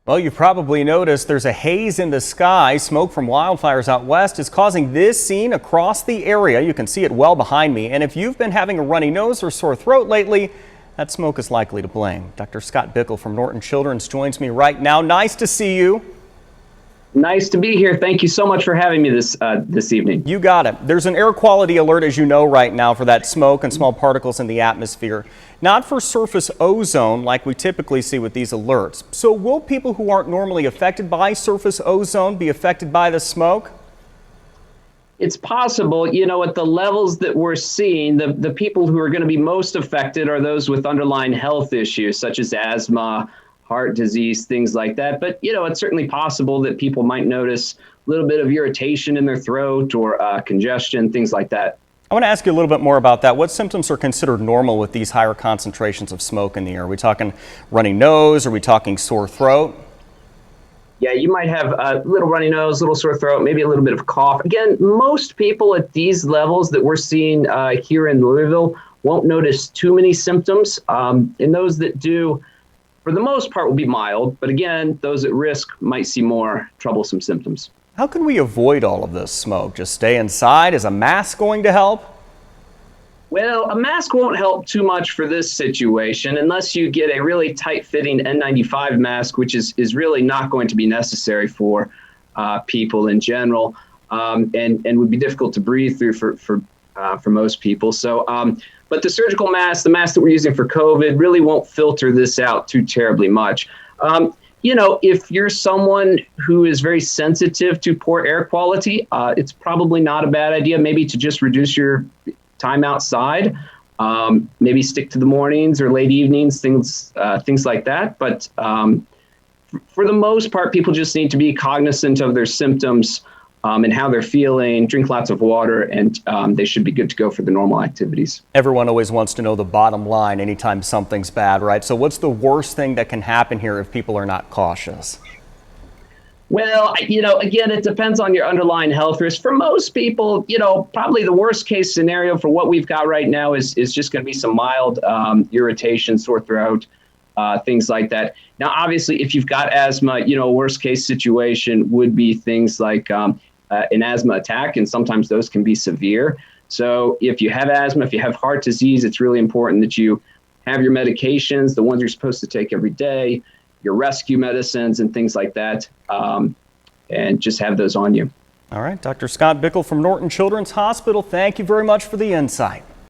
Well, you've probably noticed there's a haze in the sky. Smoke from wildfires out west is causing this scene across the area. You can see it well behind me. And if you've been having a runny nose or sore throat lately, that smoke is likely to blame. Dr. Scott Bickle from Norton Children's joins me right now. Nice to see you. Nice to be here. Thank you so much for having me this evening. You got it. There's an air quality alert, as you know, right now for that smoke and small particles in the atmosphere. Not for surface ozone like we typically see with these alerts. So will people who aren't normally affected by surface ozone be affected by the smoke? It's possible, at the levels that we're seeing, the people who are going to be most affected are those with underlying health issues such as asthma, heart disease, things like that. But, it's certainly possible that people might notice a little bit of irritation in their throat or congestion, things like that. I want to ask you a little bit more about that. What symptoms are considered normal with these higher concentrations of smoke in the air? Are we talking runny nose? Are we talking sore throat? Yeah, you might have a little runny nose, little sore throat, maybe a little bit of cough. Again, most people at these levels that we're seeing here in Louisville won't notice too many symptoms. And those that do, for the most part, will be mild. But again, those at risk might see more troublesome symptoms. How can we avoid all of this smoke? Just stay inside? Is a mask going to help? Well, a mask won't help too much for this situation unless you get a really tight-fitting N95 mask, which is really not going to be necessary for people in general, and would be difficult to breathe through for most people. So, but the surgical mask, the mask that we're using for COVID, really won't filter this out too terribly much. If you're someone who is very sensitive to poor air quality, it's probably not a bad idea maybe to just reduce your time outside, maybe stick to the mornings or late evenings, things like that. But for the most part, people just need to be cognizant of their symptoms and how they're feeling, drink lots of water, and they should be good to go for the normal activities. Everyone always wants to know the bottom line anytime something's bad, right? So what's the worst thing that can happen here if people are not cautious? Well, again, it depends on your underlying health risk. For most people, probably the worst case scenario for what we've got right now is just going to be some mild irritation, sore throat, things like that. Now, obviously, if you've got asthma, worst case situation would be things like an asthma attack, and sometimes those can be severe. So if you have asthma, if you have heart disease, it's really important that you have your medications, the ones you're supposed to take every day, your rescue medicines and things like that, and just have those on you. All right, Dr. Scott Bickle from Norton Children's Hospital, thank you very much for the insight.